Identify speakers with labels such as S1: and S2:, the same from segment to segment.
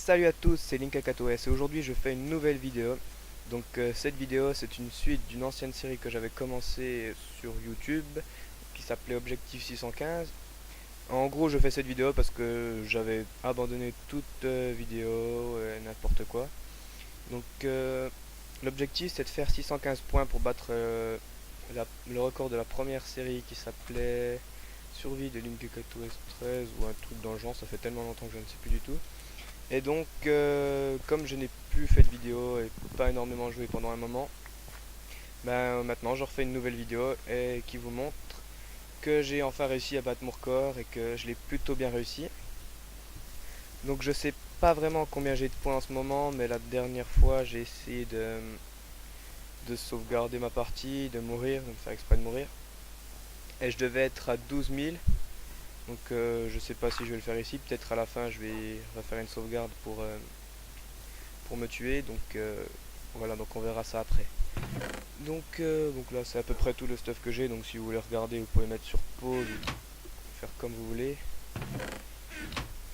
S1: Salut à tous, c'est LinkAKatoS et aujourd'hui je fais une nouvelle vidéo. Donc cette vidéo c'est une suite d'une ancienne série que j'avais commencé sur YouTube qui s'appelait Objectif 615. En gros je fais cette vidéo parce que j'avais abandonné toute vidéo et n'importe quoi. Donc l'objectif c'est de faire 615 points pour battre le record de la première série qui s'appelait Survie de LinkAKatoS 13 ou un truc dans le genre, ça fait tellement longtemps que je ne sais plus du tout. Et donc, comme je n'ai plus fait de vidéo et pas énormément joué pendant un moment, ben maintenant je refais une nouvelle vidéo et qui vous montre que j'ai enfin réussi à battre mon record et que je l'ai plutôt bien réussi. Donc je sais pas vraiment combien j'ai de points en ce moment, mais la dernière fois j'ai essayé de sauvegarder ma partie, de mourir, de faire exprès de mourir. Et je devais être à 12 000. Donc je sais pas si je vais le faire ici, peut-être à la fin je vais refaire une sauvegarde pour me tuer, donc voilà, donc on verra ça après. Donc là c'est à peu près tout le stuff que j'ai, donc si vous voulez regarder vous pouvez mettre sur pause ou faire comme vous voulez.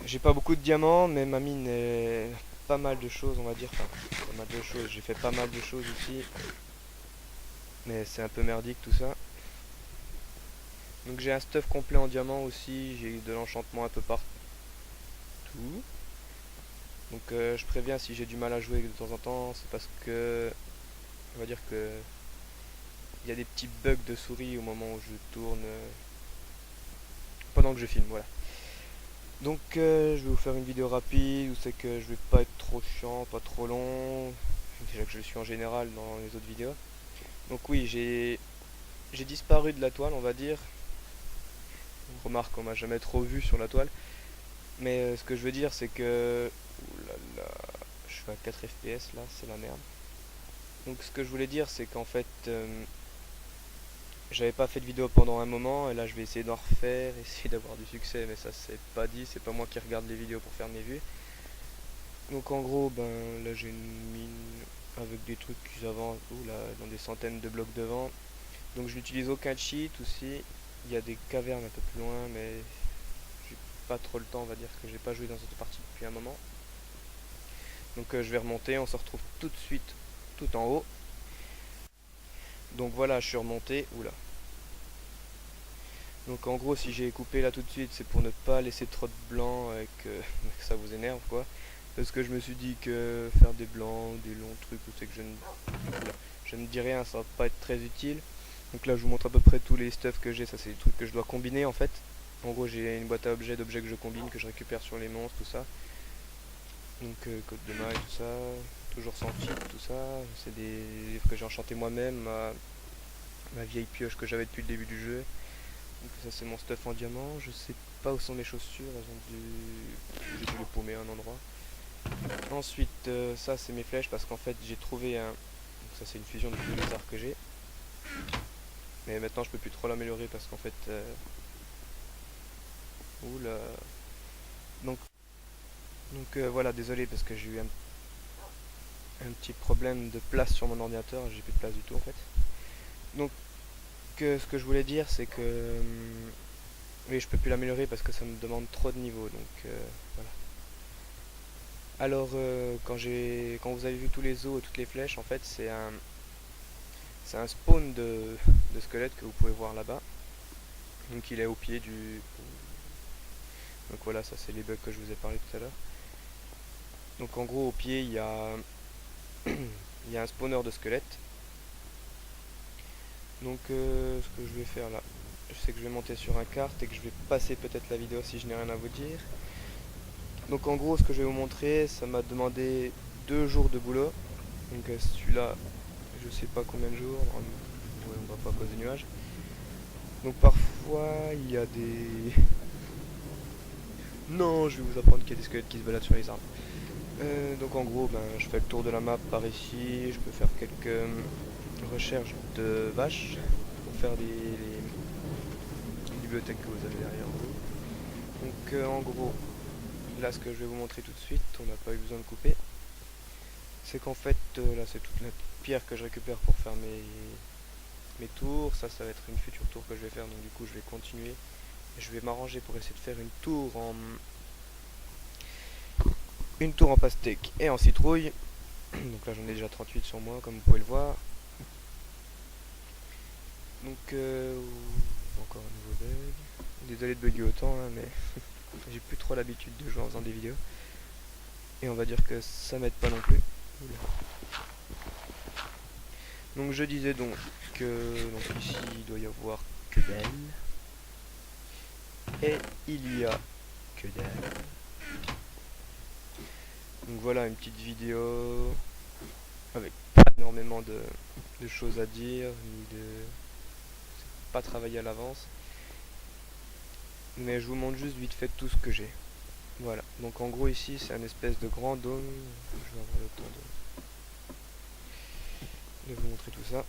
S1: J'ai pas beaucoup de diamants mais ma mine est pas mal de choses on va dire, enfin pas mal de choses, j'ai fait pas mal de choses ici. Mais c'est un peu merdique tout ça. Donc j'ai un stuff complet en diamant aussi, j'ai de l'enchantement un peu partout. Donc je préviens si j'ai du mal à jouer de temps en temps, c'est parce que on va dire que il y a des petits bugs de souris au moment où je tourne pendant que je filme, voilà. Donc je vais vous faire une vidéo rapide où c'est que je vais pas être trop chiant, pas trop long, déjà que je le suis en général dans les autres vidéos. Donc oui, j'ai disparu de la toile, on va dire. On remarque, on m'a jamais trop vu sur la toile. Mais ce que je veux dire, c'est que ouh là là, je suis à 4 FPS là, c'est la merde. Donc ce que je voulais dire, c'est qu'en fait j'avais pas fait de vidéo pendant un moment et là je vais essayer d'en refaire, essayer d'avoir du succès, mais ça c'est pas dit, c'est pas moi qui regarde les vidéos pour faire mes vues. Donc en gros, ben là j'ai une mine avec des trucs qui avancent là, dans des centaines de blocs devant. Donc je n'utilise aucun cheat aussi. Il y a des cavernes un peu plus loin, mais j'ai pas trop le temps, on va dire que j'ai pas joué dans cette partie depuis un moment. Donc je vais remonter, on se retrouve tout de suite tout en haut. Donc voilà, je suis remonté, oula. Donc en gros si j'ai coupé là tout de suite c'est pour ne pas laisser trop de blanc et que ça vous énerve quoi. Parce que je me suis dit que faire des blancs, des longs trucs où c'est que je ne dis rien, ça va pas être très utile. Donc là je vous montre à peu près tous les stuff que j'ai, ça c'est des trucs que je dois combiner en fait. En gros j'ai une boîte à objets d'objets que je combine, que je récupère sur les monstres, tout ça. Donc code de maille, tout ça, toujours sans fil, tout ça. C'est des livres que j'ai enchanté moi-même, ma vieille pioche que j'avais depuis le début du jeu. Donc ça c'est mon stuff en diamant, je sais pas où sont mes chaussures, elles ont dû... j'ai dû les paumer à un endroit. Ensuite ça c'est mes flèches parce qu'en fait j'ai trouvé un... Donc ça c'est une fusion de tous les arts que j'ai. Mais maintenant je peux plus trop l'améliorer parce qu'en fait... Oula... Donc, voilà, désolé parce que j'ai eu un petit problème de place sur mon ordinateur, j'ai plus de place du tout en fait. Donc ce que je voulais dire c'est que... oui, je peux plus l'améliorer parce que ça me demande trop de niveaux, donc voilà. Alors, quand vous avez vu tous les os et toutes les flèches, en fait, c'est un spawn de squelettes que vous pouvez voir là-bas. Donc, il est au pied du... Donc voilà, ça c'est les bugs que je vous ai parlé tout à l'heure. Donc en gros, au pied, il y a... il y a un spawner de squelettes. Donc, ce que je vais faire là, je sais que je vais monter sur un kart et que je vais passer peut-être la vidéo si je n'ai rien à vous dire. Donc en gros ce que je vais vous montrer, ça m'a demandé 2 jours de boulot. Donc celui-là, je sais pas combien de jours, ouais, on va pas à cause des nuages. Donc parfois il y a des... Non, je vais vous apprendre qu'il y a des squelettes qui se baladent sur les arbres. Donc en gros, ben, je fais le tour de la map par ici, je peux faire quelques recherches de vaches pour faire les bibliothèques que vous avez derrière vous. Donc en gros, là ce que je vais vous montrer tout de suite, on n'a pas eu besoin de couper, c'est qu'en fait là c'est toute la pierre que je récupère pour faire mes tours. Ça va être une future tour que je vais faire, donc du coup je vais continuer et je vais m'arranger pour essayer de faire une tour une tour en pastèque et en citrouille. Donc là j'en ai déjà 38 sur moi comme vous pouvez le voir. Donc encore un nouveau bug. Désolé de bugger autant hein, mais j'ai plus trop l'habitude de jouer en faisant des vidéos. Et on va dire que ça m'aide pas non plus. Oula. Donc je disais donc que donc ici il doit y avoir que dalle. Et il y a que dalle. Donc voilà une petite vidéo avec pas énormément de choses à dire, ni de pas travailler à l'avance. Mais je vous montre juste vite fait tout ce que j'ai. Voilà, donc en gros ici c'est un espèce de grand dôme. Je vais avoir le temps de vous montrer tout ça.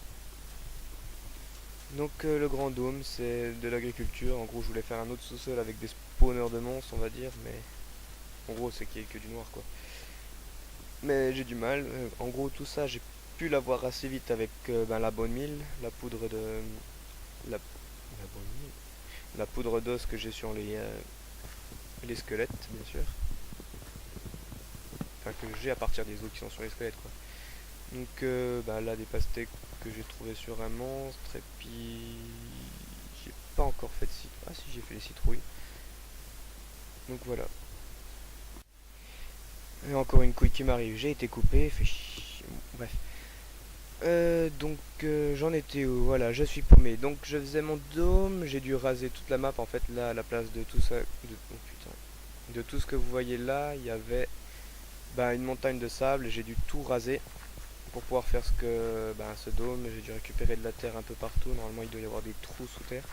S1: Donc le grand dôme c'est de l'agriculture. En gros je voulais faire un autre sous-sol avec des spawners de monstres on va dire, mais en gros c'est qu'il y a que du noir quoi. Mais j'ai du mal. En gros tout ça j'ai pu l'avoir assez vite avec la bonne mille, la poudre de la bonne mille, la poudre d'os que j'ai sur les squelettes bien sûr. Enfin que j'ai à partir des os qui sont sur les squelettes quoi. Donc là des pastèques que j'ai trouvé sur un monstre et puis j'ai pas encore fait de citrouille. Ah si j'ai fait les citrouilles. Donc voilà. Et encore une couille qui m'arrive, j'ai été coupé, fait chier. Bref. J'en étais où? Voilà, je suis paumé. Donc je faisais mon dôme, j'ai dû raser toute la map en fait là à la place de tout ça. Oh putain. De tout ce que vous voyez là, il y avait une montagne de sable, j'ai dû tout raser pour pouvoir faire ce dôme. J'ai dû récupérer de la terre un peu partout, normalement il doit y avoir des trous sous terre.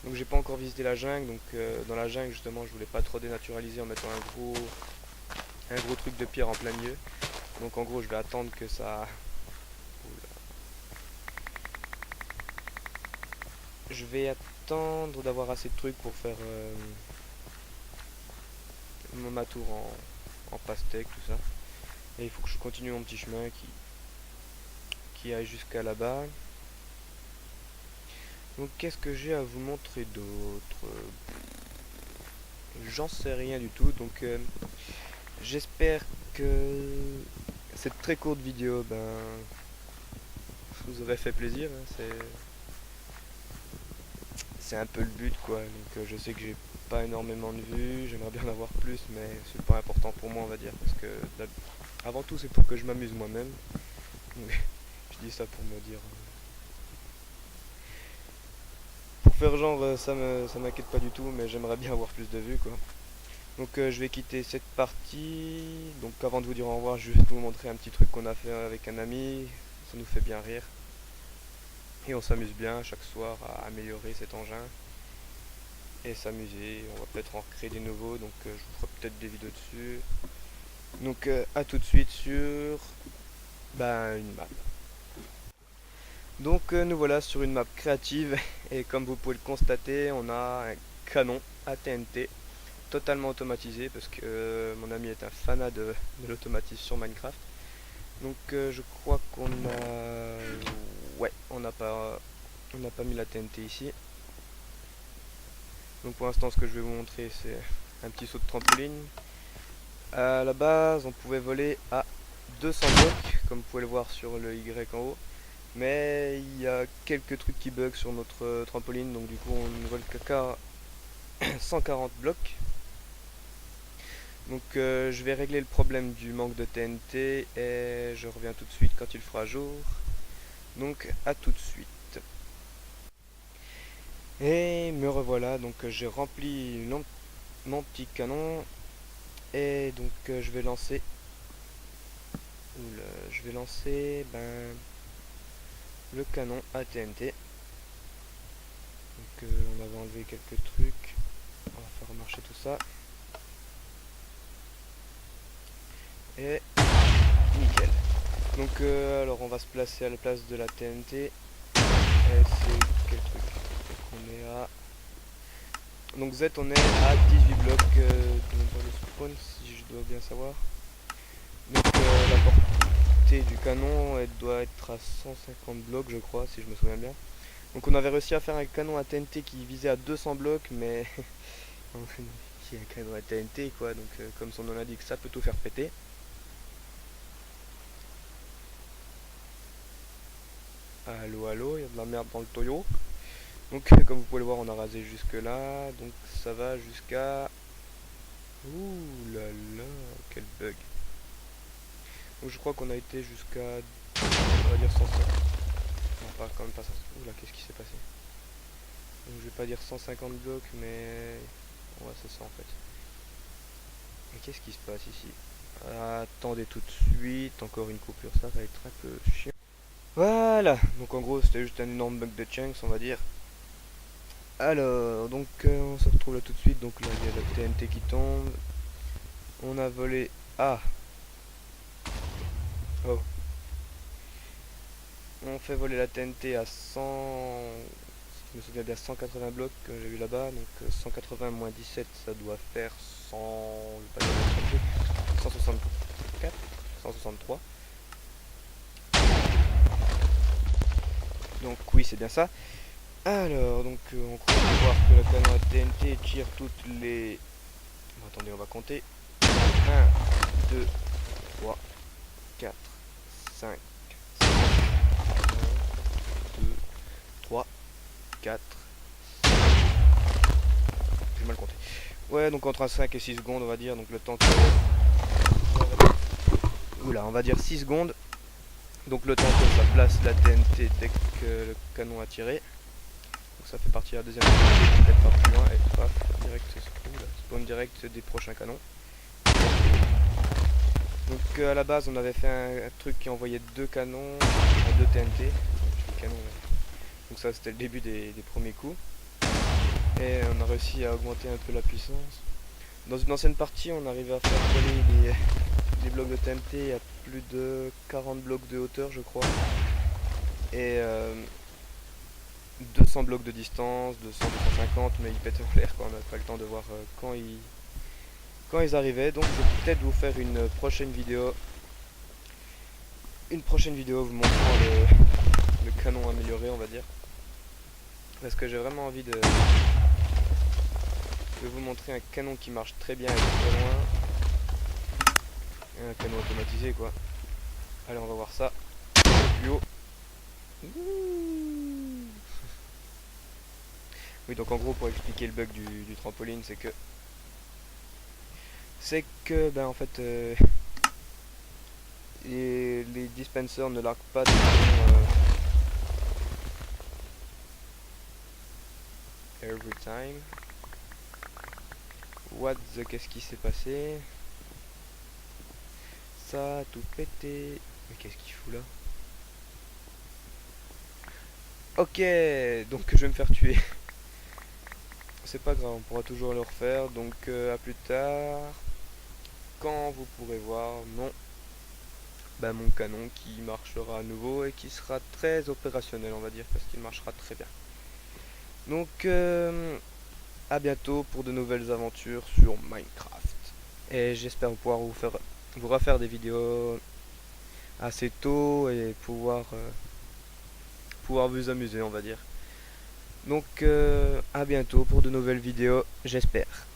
S1: Donc j'ai pas encore visité la jungle, donc dans la jungle justement je voulais pas trop dénaturaliser en mettant un gros truc de pierre en plein milieu. Donc en gros je vais attendre que ça... Oula. Je vais attendre d'avoir assez de trucs pour faire ma tour en pastèque, tout ça. Et il faut que je continue mon petit chemin qui aille jusqu'à là-bas. Donc qu'est-ce que j'ai à vous montrer d'autre? J'en sais rien du tout, donc j'espère que cette très courte vidéo vous aurait fait plaisir, hein. C'est un peu le but quoi, donc je sais que j'ai pas énormément de vues, j'aimerais bien en avoir plus mais c'est pas important pour moi on va dire, parce que avant tout c'est pour que je m'amuse moi-même. Je dis ça pour me dire... Pour faire genre ça m'inquiète pas du tout, mais j'aimerais bien avoir plus de vues quoi. Donc je vais quitter cette partie. Donc avant de vous dire au revoir, je vais juste vous montrer un petit truc qu'on a fait avec un ami. Ça nous fait bien rire. Et on s'amuse bien chaque soir à améliorer cet engin. Et s'amuser. On va peut-être en créer des nouveaux. Donc je vous ferai peut-être des vidéos dessus. Donc à tout de suite sur une map. Donc nous voilà sur une map créative. Et comme vous pouvez le constater, on a un canon AT&T. Totalement automatisé parce que mon ami est un fanat de l'automatisme sur Minecraft. Donc je crois qu'on a... Ouais, on n'a pas mis la TNT ici. Donc pour l'instant ce que je vais vous montrer c'est un petit saut de trampoline. À la base on pouvait voler à 200 blocs comme vous pouvez le voir sur le Y en haut. Mais il y a quelques trucs qui bug sur notre trampoline, donc du coup on ne vole qu'à 140 blocs. Donc je vais régler le problème du manque de TNT et je reviens tout de suite quand il fera jour. Donc à tout de suite. Et me revoilà, donc j'ai rempli mon petit canon. Et donc je vais lancer... le canon à TNT. Donc on avait enlevé quelques trucs. On va faire marcher tout ça. Et nickel. Donc alors on va se placer à la place de la TNT. Et c'est quel truc? On est à... Donc Z on est à 18 blocs dans le spawn si je dois bien savoir. Donc la portée du canon elle doit être à 150 blocs je crois si je me souviens bien. Donc on avait réussi à faire un canon à TNT qui visait à 200 blocs mais qui est un canon à TNT quoi, donc comme son nom l'indique, ça peut tout faire péter. Allo allo, il y a de la merde dans le Toyo. Donc comme vous pouvez le voir, on a rasé jusque là, donc ça va jusqu'à... Ouh là là, quel bug. Donc je crois qu'on a été jusqu'à, on va dire 150. Non, pas quand même pas ça. Ouh là, qu'est-ce qui s'est passé? Donc je vais pas dire 150 blocs, mais ouais, c'est ça en fait. Et qu'est-ce qui se passe ici? Attendez tout de suite, encore une coupure, ça va être un peu chiant. Voilà, donc en gros c'était juste un énorme bug de chunks, on va dire. Alors, donc on se retrouve là tout de suite, donc là il y a la TNT qui tombe. On a volé... Ah. Oh. On fait voler la TNT à 100... Si je me souviens bien, 180 blocs que j'ai vu là-bas, donc 180 moins 17, ça doit faire 100... Je vais pas dire 164, 163. Donc oui, c'est bien ça. Alors, donc on croit voir que le canon à TNT tire toutes les... Bon, attendez, on va compter. 1, 2, 3, 4, 5, 6, 1, 2, 3, 4. J'ai mal compté. Ouais, donc entre 5 et 6 secondes, on va dire. Donc le temps que... Oula, on va dire 6 secondes. Donc le temps que ça place la TNT dès que le canon a tiré. Donc ça fait partir la deuxième TNT, peut-être pas plus loin. Et paf, direct, spawn direct des prochains canons. Donc à la base, on avait fait un truc qui envoyait deux canons, deux TNT. Donc ça, c'était le début des premiers coups. Et on a réussi à augmenter un peu la puissance. Dans une ancienne partie, on arrivait à faire voler les blocs de TNT à plus de 40 blocs de hauteur, je crois. Et 200 blocs de distance, 200, 250, mais ils pétaient en l'air quand on n'a pas le temps de voir quand ils arrivaient. Donc je vais peut-être vous faire une prochaine vidéo. Vous montrant le canon amélioré, on va dire. Parce que j'ai vraiment envie de vous montrer un canon qui marche très bien et très loin. Et un canon automatisé quoi. Allez, on va voir ça. Plus haut. Oui, donc en gros, pour expliquer le bug du trampoline, ben en fait les dispensers ne larguent pas de every time. Qu'est-ce qui s'est passé? Ça a tout pété. Mais qu'est-ce qu'il fout là? Ok, donc je vais me faire tuer. C'est pas grave, on pourra toujours le refaire. Donc à plus tard. Quand vous pourrez voir mon canon qui marchera à nouveau et qui sera très opérationnel, on va dire, parce qu'il marchera très bien. Donc à bientôt pour de nouvelles aventures sur Minecraft. Et j'espère pouvoir vous refaire des vidéos assez tôt et pouvoir vous amuser, on va dire. Donc à bientôt pour de nouvelles vidéos, j'espère.